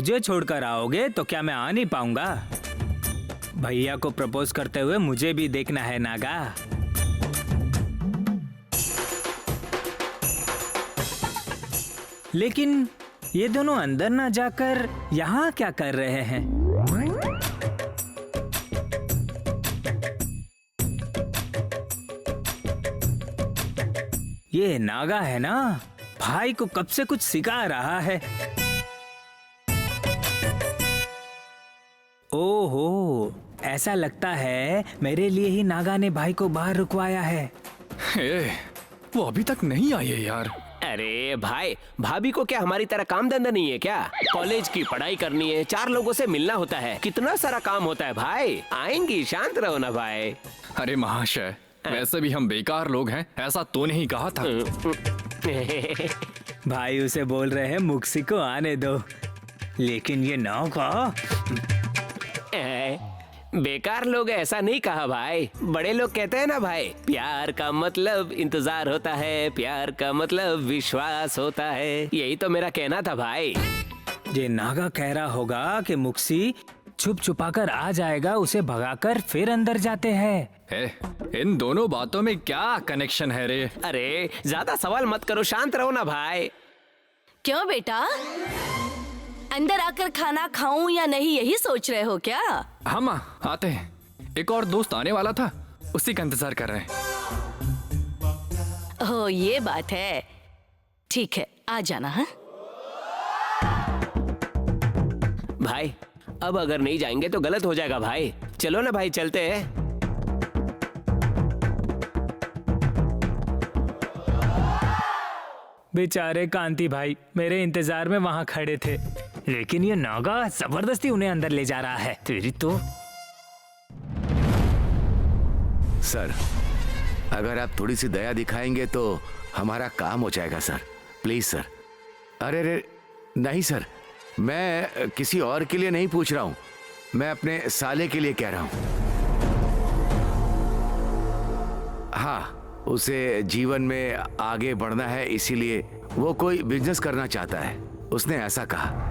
मुझे छोड़कर आओगे तो क्या मैं आ नहीं पाऊंगा? भैया को प्रपोज करते हुए मुझे भी देखना है नागा। लेकिन ये दोनों अंदर ना जाकर यहाँ क्या कर रहे हैं? ये नागा है ना, भाई को कब से कुछ सिखा रहा है। ओहो, ऐसा लगता है मेरे लिए ही नागा ने भाई को बाहर रुकवाया है। वो अभी तक नहीं आई है यार। अरे भाई, भाभी को क्या हमारी तरह काम धंधा नहीं है क्या? कॉलेज की पढ़ाई करनी है, 4 लोगों से मिलना होता है, कितना सारा काम होता है भाई। आएंगी, शांत रहो ना भाई। अरे महाशय, वैसे भी हम बेकार लोग हैं, ऐसा तो नहीं कहा था। भाई उसे बोल रहे हैं मुक्सी को आने दो, लेकिन ये नागा। बेकार लोग ऐसा नहीं कहा भाई, बड़े लोग कहते हैं ना भाई, प्यार का मतलब इंतजार होता है, प्यार का मतलब विश्वास होता है। यही तो मेरा कहना था भाई। ये नागा कह रहा होगा कि मुक्सी छुप छुपाकर आ जाएगा, उसे भगाकर फिर अंदर जाते हैं। इन दोनों बातों में क्या कनेक्शन है रे? अरे ज्यादा सवाल मत करो, शांत रहो ना भाई। क्यों बेटा, अंदर आकर खाना खाऊं या नहीं, यही सोच रहे हो क्या? हाँ माँ, आते हैं। एक और दोस्त आने वाला था, उसी का इंतजार कर रहे हैं। ओह, ये बात है। ठीक है, आ जाना। हाँ भाई, अब अगर नहीं जाएंगे तो गलत हो जाएगा भाई। चलो ना भाई, चलते हैं। बेचारे कांति भाई मेरे इंतजार में वहाँ खड़े थे, लेकिन ये नागा जबरदस्ती उन्हें अंदर ले जा रहा है। तेरी तो। सर, अगर आप थोड़ी सी दया दिखाएंगे तो हमारा काम हो जाएगा सर, प्लीज सर। अरे रे नहीं सर, मैं किसी और के लिए नहीं पूछ रहा हूँ, मैं अपने साले के लिए कह रहा हूँ। हाँ, उसे जीवन में आगे बढ़ना है, इसीलिए वो कोई बिजनेस करना चाहता है, उसने ऐसा कहा।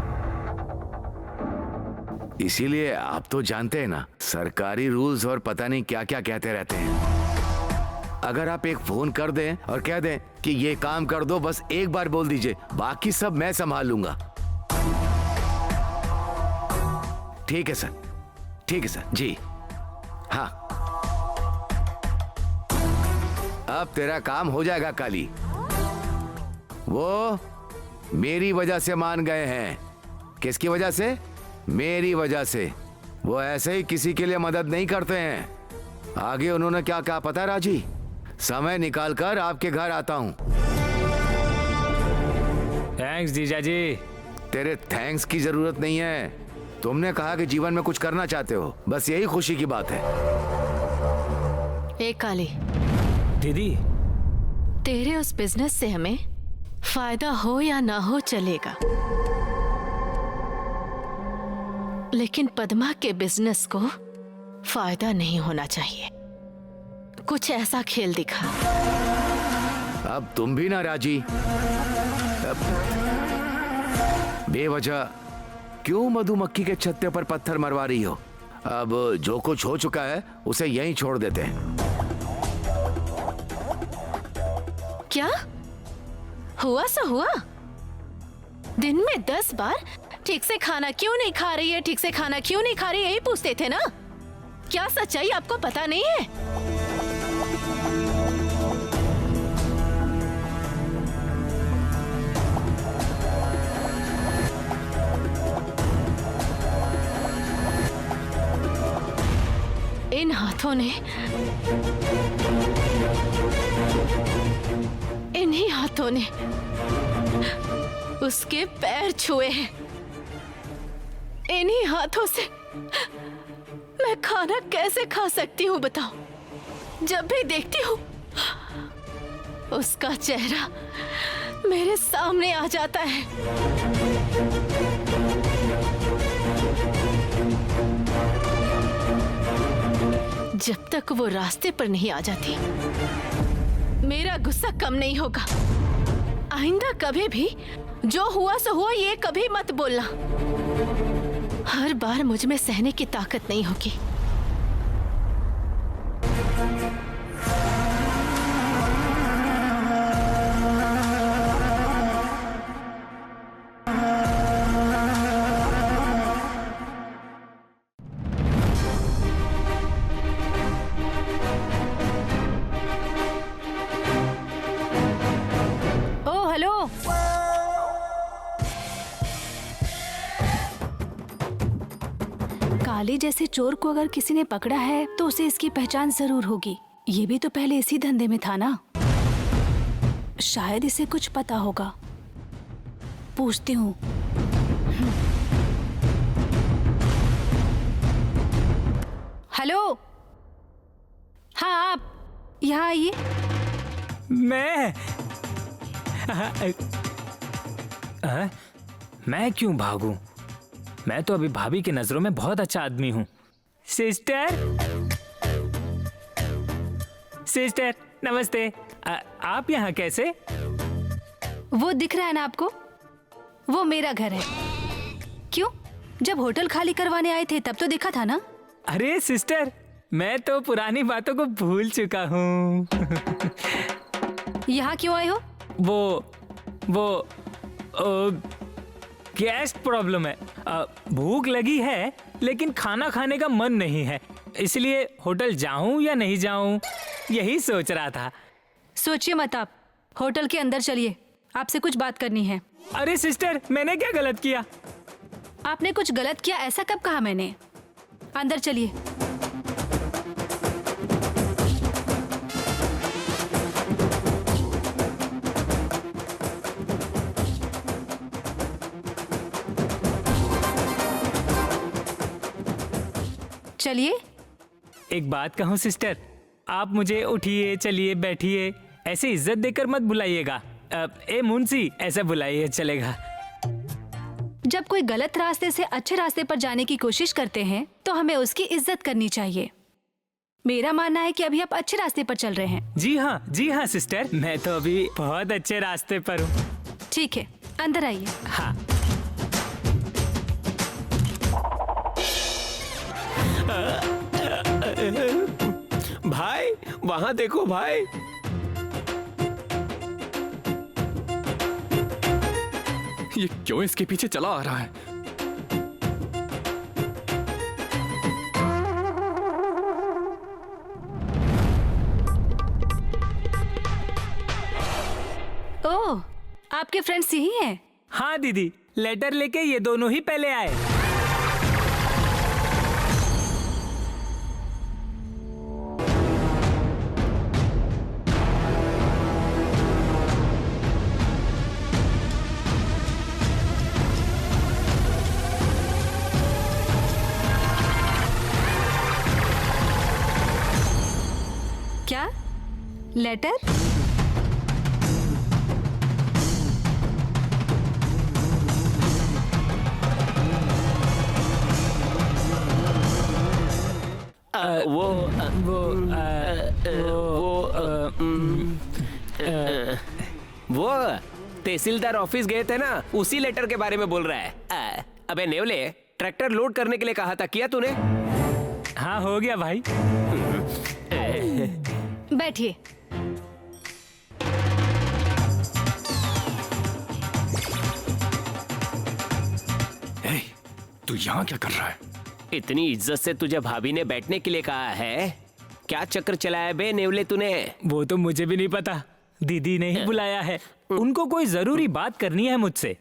इसीलिए आप तो जानते हैं ना, सरकारी रूल्स और पता नहीं क्या क्या कहते रहते हैं। अगर आप एक फोन कर दें और कह दें कि ये काम कर दो, बस एक बार बोल दीजिए, बाकी सब मैं संभाल लूंगा। ठीक है सर, ठीक है सर जी। हाँ, अब तेरा काम हो जाएगा काली। वो मेरी वजह से मान गए हैं। किसकी वजह से? मेरी वजह से। वो ऐसे ही किसी के लिए मदद नहीं करते हैं। आगे उन्होंने क्या कहा पता है राजी? समय निकालकर आपके घर आता हूं। थैंक्स जीजा जी। तेरे थैंक्स की जरूरत नहीं है, तुमने कहा कि जीवन में कुछ करना चाहते हो, बस यही खुशी की बात है। ए काली दीदी, तेरे उस बिजनेस से हमें फायदा हो या ना हो चलेगा, लेकिन पद्मा के बिजनेस को फायदा नहीं होना चाहिए। कुछ ऐसा खेल दिखा। अब तुम भी ना राजी, बेवजह क्यों मधुमक्खी के छत्ते पर पत्थर मरवा रही हो? अब जो कुछ हो चुका है उसे यहीं छोड़ देते हैं। क्या हुआ सो हुआ। दिन में 10 बार ठीक से खाना क्यों नहीं खा रही है, ठीक से खाना क्यों नहीं खा रही है, यही पूछते थे ना। क्या सच्चाई आपको पता नहीं है? इन हाथों ने, इन्हीं हाथों ने उसके पैर छुए हैं। इन्हीं हाथों से मैं खाना कैसे खा सकती हूँ बताओ? जब भी देखती हूँ उसका चेहरा मेरे सामने आ जाता है। जब तक वो रास्ते पर नहीं आ जाती मेरा गुस्सा कम नहीं होगा। आइंदा कभी भी जो हुआ सो हुआ ये कभी मत बोलना। हर बार मुझ में सहने की ताकत नहीं होगी। ओ हेलो, काली जैसे चोर को अगर किसी ने पकड़ा है तो उसे इसकी पहचान जरूर होगी। ये भी तो पहले इसी धंधे में था ना। शायद इसे कुछ पता होगा, पूछती हूँ। हेलो, हाँ आप यहाँ आइए। मैं क्यों भागूं? मैं तो अभी भाभी की नजरों में बहुत अच्छा आदमी हूँ। सिस्टर नमस्ते। आप यहाँ कैसे? वो दिख रहा है ना आपको? वो मेरा घर है। क्यों? जब होटल खाली करवाने आए थे तब तो देखा था ना। अरे सिस्टर, मैं तो पुरानी बातों को भूल चुका हूँ। यहाँ क्यों आए हो? वो गैस प्रॉब्लम है। भूख लगी है लेकिन खाना खाने का मन नहीं है, इसलिए होटल जाऊं या नहीं जाऊं यही सोच रहा था। सोचिए मत, आप होटल के अंदर चलिए, आपसे कुछ बात करनी है। अरे सिस्टर, मैंने क्या गलत किया? आपने कुछ गलत किया ऐसा कब कहा मैंने? अंदर चलिए। चलिए। एक बात कहूँ सिस्टर, आप मुझे उठिए, चलिए, बैठिए, ऐसे इज्जत देकर मत बुलाइएगा। ए मुंशी ऐसा बुलाइए चलेगा। जब कोई गलत रास्ते से अच्छे रास्ते पर जाने की कोशिश करते हैं तो हमें उसकी इज्जत करनी चाहिए। मेरा मानना है कि अभी आप अच्छे रास्ते पर चल रहे हैं। जी हाँ सिस्टर, मैं तो अभी बहुत अच्छे रास्ते पर हूँ। ठीक है, अंदर आइए। हाँ। भाई वहां देखो भाई। ये क्यों इसके पीछे चला आ रहा है? ओह, आपके फ्रेंड्स यही हैं? हाँ दीदी, लेटर लेके ये दोनों ही पहले आए। क्या लेटर? वो तहसीलदार ऑफिस गए थे ना, उसी लेटर के बारे में बोल रहा है। अबे नेवले, ट्रैक्टर लोड करने के लिए कहा था, किया तूने? हाँ हो गया भाई। बैठिए। तू यहाँ क्या कर रहा है? इतनी इज्जत से तुझे भाभी ने बैठने के लिए कहा है, क्या चक्कर चलाया बे नेवले तूने? वो तो मुझे भी नहीं पता, दीदी ने ही बुलाया है। उनको कोई जरूरी बात करनी है मुझसे।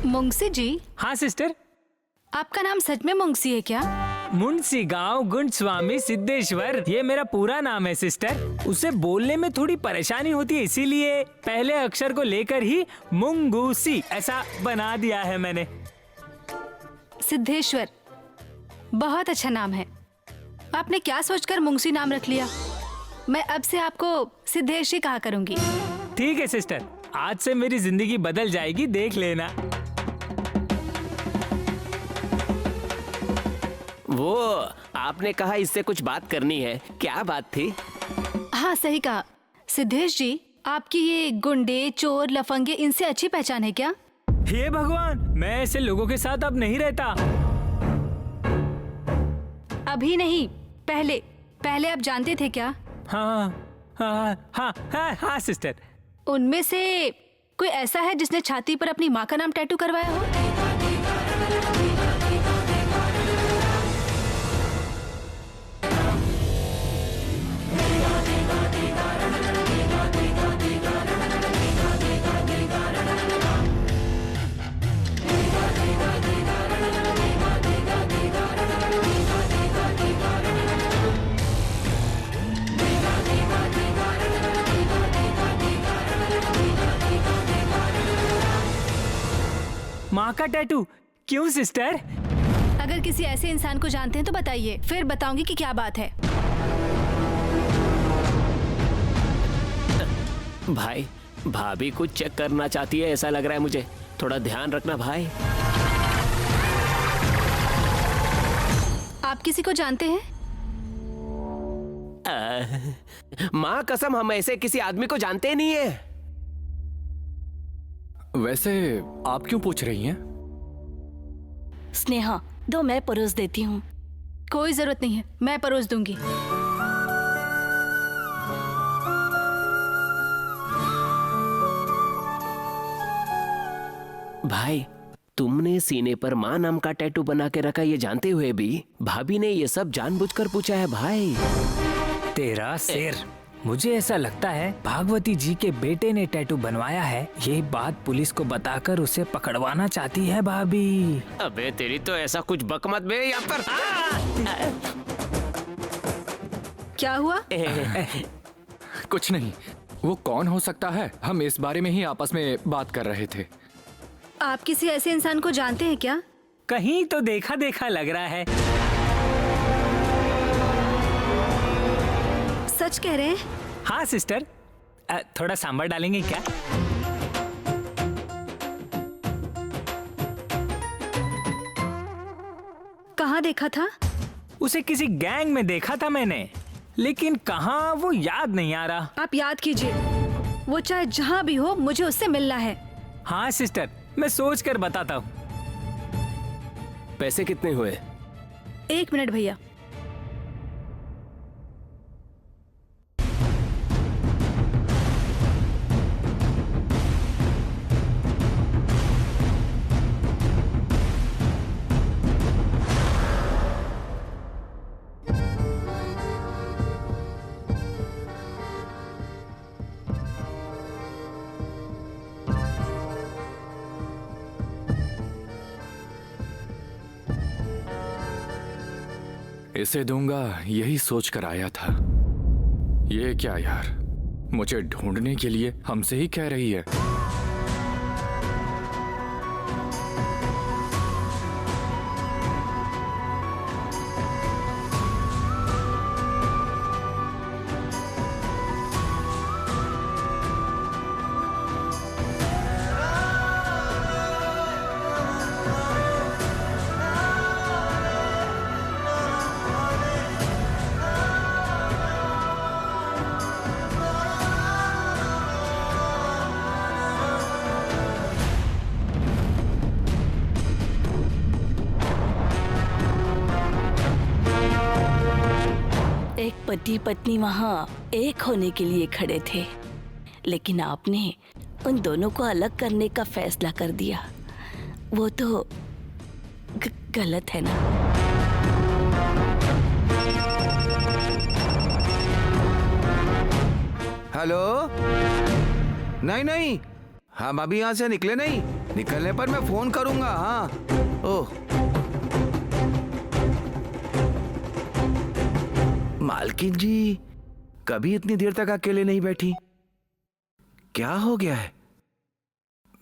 मुंशी जी। हाँ सिस्टर। आपका नाम सच में मुंशी है क्या? मुंशी गांव गुंड स्वामी सिद्धेश्वर, ये मेरा पूरा नाम है सिस्टर। उसे बोलने में थोड़ी परेशानी होती है, इसीलिए पहले अक्षर को लेकर ही मुंगूसी ऐसा बना दिया है मैंने। सिद्धेश्वर बहुत अच्छा नाम है। आपने क्या सोचकर मुंशी नाम रख लिया? मैं अब से आपको सिद्धेश ही कहा करूंगी। ठीक है सिस्टर, आज से मेरी जिंदगी बदल जाएगी, देख लेना। वो आपने कहा इससे कुछ बात करनी है, क्या बात थी? हाँ सही कहा, सिद्धेश जी, आपकी ये गुंडे, चोर, लफंगे इनसे अच्छी पहचान है क्या? हे भगवान, मैं ऐसे लोगों के साथ अब नहीं रहता। अभी नहीं, पहले पहले आप जानते थे क्या? हाँ हाँ हाँ हाँ हाँ सिस्टर। उनमें से कोई ऐसा है जिसने छाती पर अपनी माँ का नाम टैटू करवाया हो? माँ का टैटू क्यों सिस्टर? अगर किसी ऐसे इंसान को जानते हैं तो बताइए, फिर बताऊंगी कि क्या बात है। भाई, भाभी कुछ चेक करना चाहती है ऐसा लग रहा है मुझे। थोड़ा ध्यान रखना भाई। आप किसी को जानते हैं? माँ कसम, हम ऐसे किसी आदमी को जानते नहीं है। वैसे आप क्यों पूछ रही हैं? स्नेहा, दो मैं परोस देती हूँ। कोई जरूरत नहीं है, मैं परोस दूंगी। भाई, तुमने सीने पर माँ नाम का टैटू बना के रखा ये जानते हुए भी भाभी ने ये सब जानबूझकर पूछा है भाई। तेरा सिर। मुझे ऐसा लगता है भागवती जी के बेटे ने टैटू बनवाया है। ये बात पुलिस को बताकर उसे पकड़वाना चाहती है भाभी। अबे तेरी तो ऐसा कुछ बक मत बे यहाँ पर। क्या हुआ? कुछ नहीं। वो कौन हो सकता है, हम इस बारे में ही आपस में बात कर रहे थे। आप किसी ऐसे इंसान को जानते हैं क्या? कहीं तो देखा देखा लग रहा है। सच कह रहे हैं? हाँ सिस्टर, थोड़ा सांभर डालेंगे क्या? कहाँ देखा था? उसे किसी गैंग में देखा था मैंने, लेकिन कहाँ वो याद नहीं आ रहा। आप याद कीजिए, वो चाहे जहाँ भी हो, मुझे उससे मिलना है। हाँ सिस्टर, मैं सोच कर बताता हूँ। पैसे कितने हुए? 1 मिनट भैया। इसे दूंगा यही सोच कर आया था। ये क्या यार, मुझे ढूंढने के लिए हमसे ही कह रही है। एक पति पत्नी वहाँ एक होने के लिए खड़े थे, लेकिन आपने उन दोनों को अलग करने का फैसला कर दिया। वो तो गलत है ना? हेलो। नहीं नहीं, हम अभी यहाँ से निकले नहीं। निकलने पर मैं फोन करूंगा। हाँ। ओह, मालकिन जी कभी इतनी देर तक अकेले नहीं बैठी। क्या हो गया है?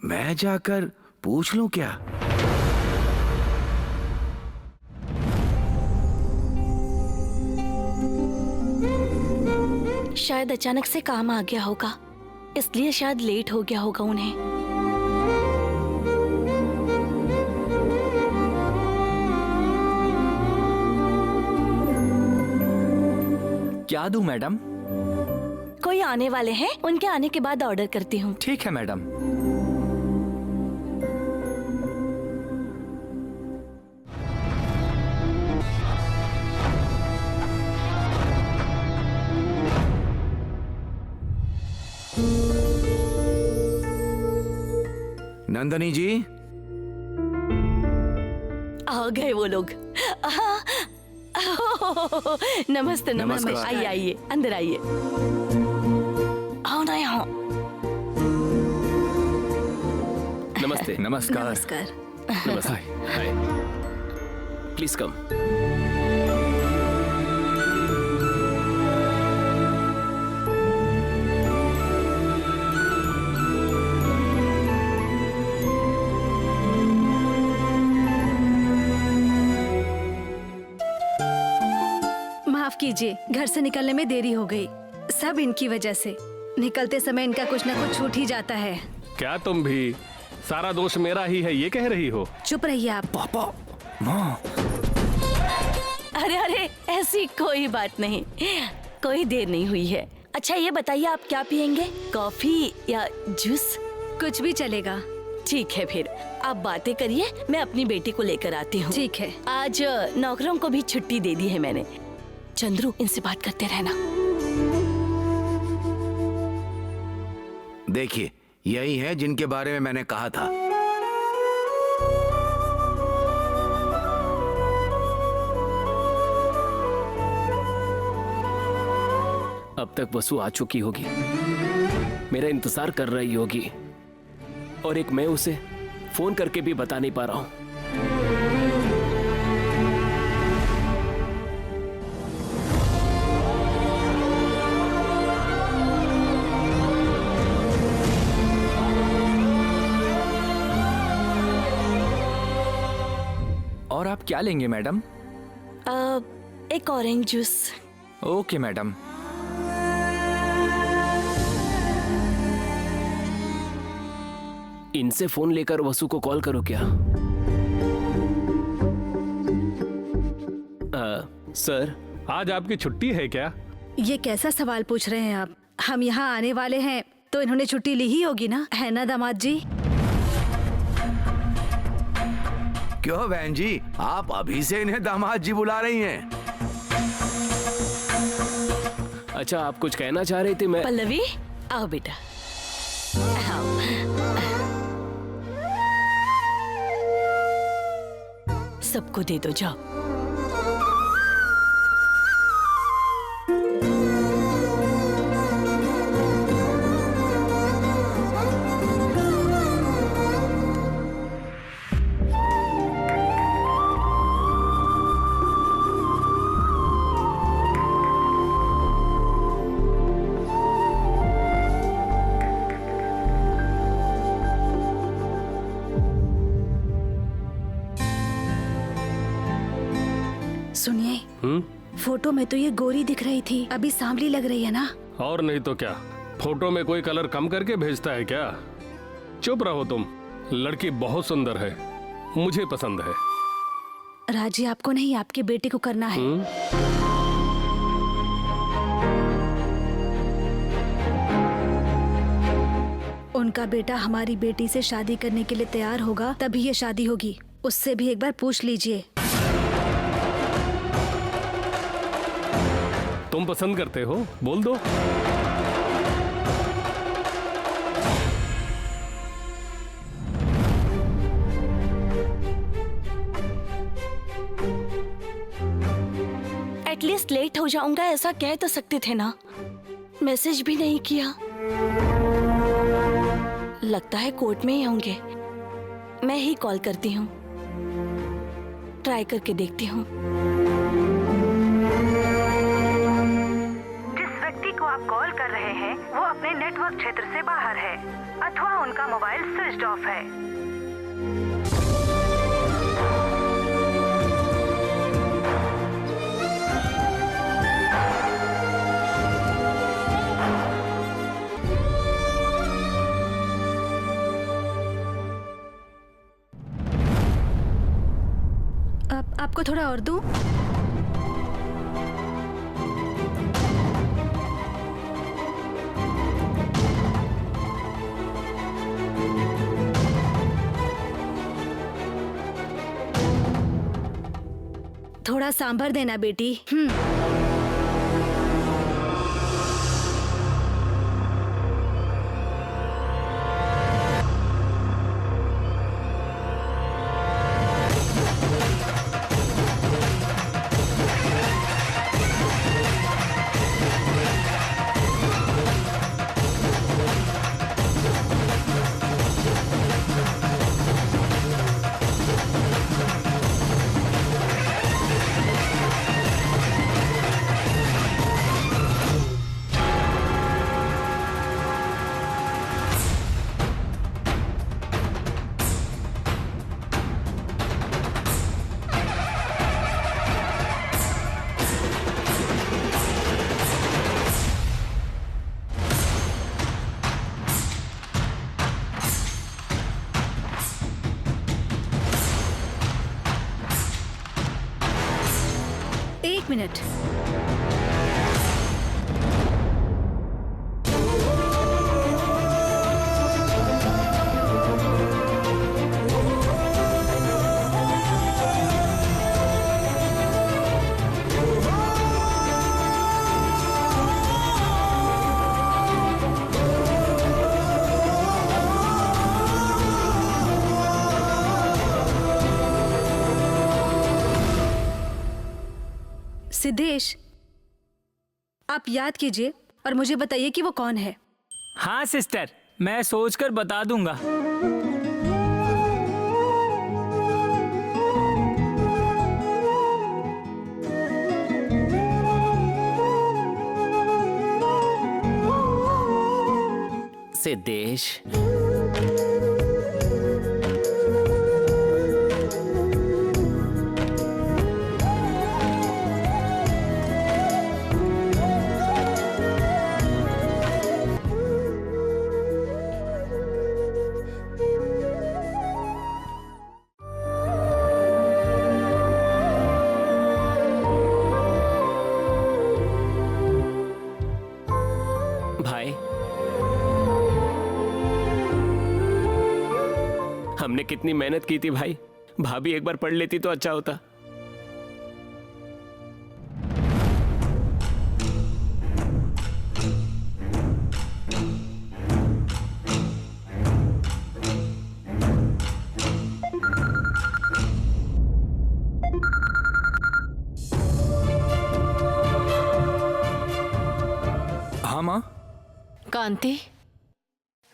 मैं जाकर पूछ लूं क्या? शायद अचानक से काम आ गया होगा, इसलिए शायद लेट हो गया होगा उन्हें। क्या दूं मैडम? कोई आने वाले हैं, उनके आने के बाद ऑर्डर करती हूँ। ठीक है मैडम। नंदनी जी, आ गए वो लोग। नमस्ते नमस्ते, नमस्कार। आइए आइए, अंदर आइए। आओ ना यहाँ। नमस्ते। नमस्कार। नमस्कार। नमस्ते। हाय। Please come. माफ कीजिए, घर से निकलने में देरी हो गई। सब इनकी वजह से। निकलते समय इनका कुछ न कुछ छूट ही जाता है। क्या तुम भी सारा दोष मेरा ही है ये कह रही हो? चुप रहिए आप। पापा, माँ। अरे अरे, ऐसी कोई बात नहीं, कोई देर नहीं हुई है। अच्छा ये बताइए, आप क्या पियेंगे, कॉफी या जूस? कुछ भी चलेगा। ठीक है, फिर आप बातें करिए, मैं अपनी बेटी को लेकर आती हूँ। ठीक है। आज नौकरों को भी छुट्टी दे दी है मैंने। चंद्रू, इनसे बात करते रहना। देखिए यही है जिनके बारे में मैंने कहा था। अब तक वसु आ चुकी होगी, मेरा इंतजार कर रही होगी, और एक मैं उसे फोन करके भी बता नहीं पा रहा हूँ। और आप क्या लेंगे मैडम? एक ऑरेंज जूस। Okay madam. इनसे फोन लेकर वसु को कॉल करो क्या? सर, आज आपकी छुट्टी है क्या? ये कैसा सवाल पूछ रहे हैं आप? हम यहाँ आने वाले हैं तो इन्होंने छुट्टी ली ही होगी ना, है ना दामाद जी? क्यों बहन जी, आप अभी से इन्हें दामाद जी बुला रही हैं? अच्छा आप कुछ कहना चाह रही थी? मैं पल्लवी, आओ बेटा, आओ। सबको दे दो, जाओ। सुनिए, फोटो में तो ये गोरी दिख रही थी, अभी सांवली लग रही है ना? और नहीं तो क्या, फोटो में कोई कलर कम करके भेजता है क्या? चुप रहो तुम, लड़की बहुत सुंदर है, मुझे पसंद है। राजी, आपको नहीं, आपके बेटे को करना है। उनका बेटा हमारी बेटी से शादी करने के लिए तैयार होगा तभी ये शादी होगी। उससे भी एक बार पूछ लीजिए। तुम पसंद करते हो, बोल दो। एटलीस्ट लेट हो जाऊंगा ऐसा कह तो सकते थे ना। मैसेज भी नहीं किया। लगता है कोर्ट में ही होंगे। मैं ही कॉल करती हूँ, ट्राई करके देखती हूँ। जिस व्यक्ति को आप कॉल कर रहे हैं वो अपने नेटवर्क क्षेत्र से बाहर है अथवा उनका मोबाइल स्विच ऑफ है। आपको थोड़ा और दूं? थोड़ा सांभर देना बेटी। एक मिनट। सिद्धेश, आप याद कीजिए और मुझे बताइए कि वो कौन है। हाँ सिस्टर, मैं सोचकर बता दूंगा। सिद्धेश, भाई, हमने कितनी मेहनत की थी भाई। भाभी एक बार पढ़ लेती तो अच्छा होता। हाँ माँ। कांति,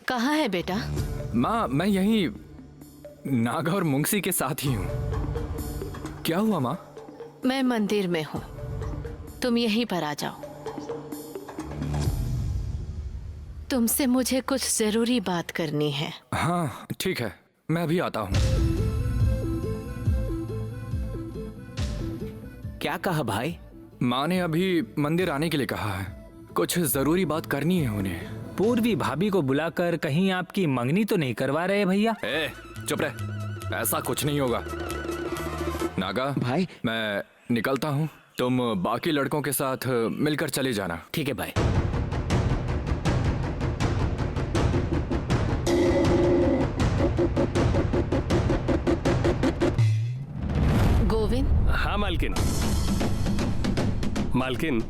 कहाँ है बेटा? माँ, मैं यहीं नागा और मुंगसी के साथ ही हूँ। क्या हुआ माँ? मैं मंदिर में हूँ, तुम यहीं पर आ जाओ। तुमसे मुझे कुछ जरूरी बात करनी है। हाँ ठीक है, मैं अभी आता हूँ। क्या कहा भाई? माँ ने अभी मंदिर आने के लिए कहा है, कुछ जरूरी बात करनी है उन्हें। पूर्वी भाभी को बुलाकर कहीं आपकी मंगनी तो नहीं करवा रहे भैया? ए, चुप रह, ऐसा कुछ नहीं होगा। नागा भाई, मैं निकलता हूँ, तुम बाकी लड़कों के साथ मिलकर चले जाना। ठीक है भाई। गोविंद। हाँ मालकिन। मालकिन,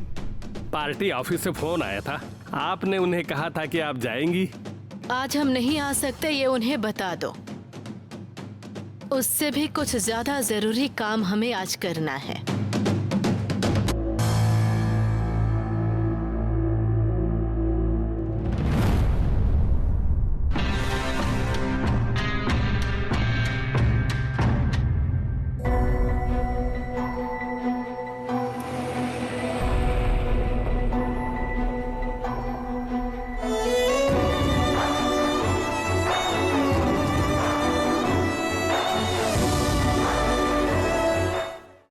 पार्टी ऑफिस से फोन आया था, आपने उन्हें कहा था कि आप जाएंगी। आज हम नहीं आ सकते, ये उन्हें बता दो। उससे भी कुछ ज्यादा जरूरी काम हमें आज करना है।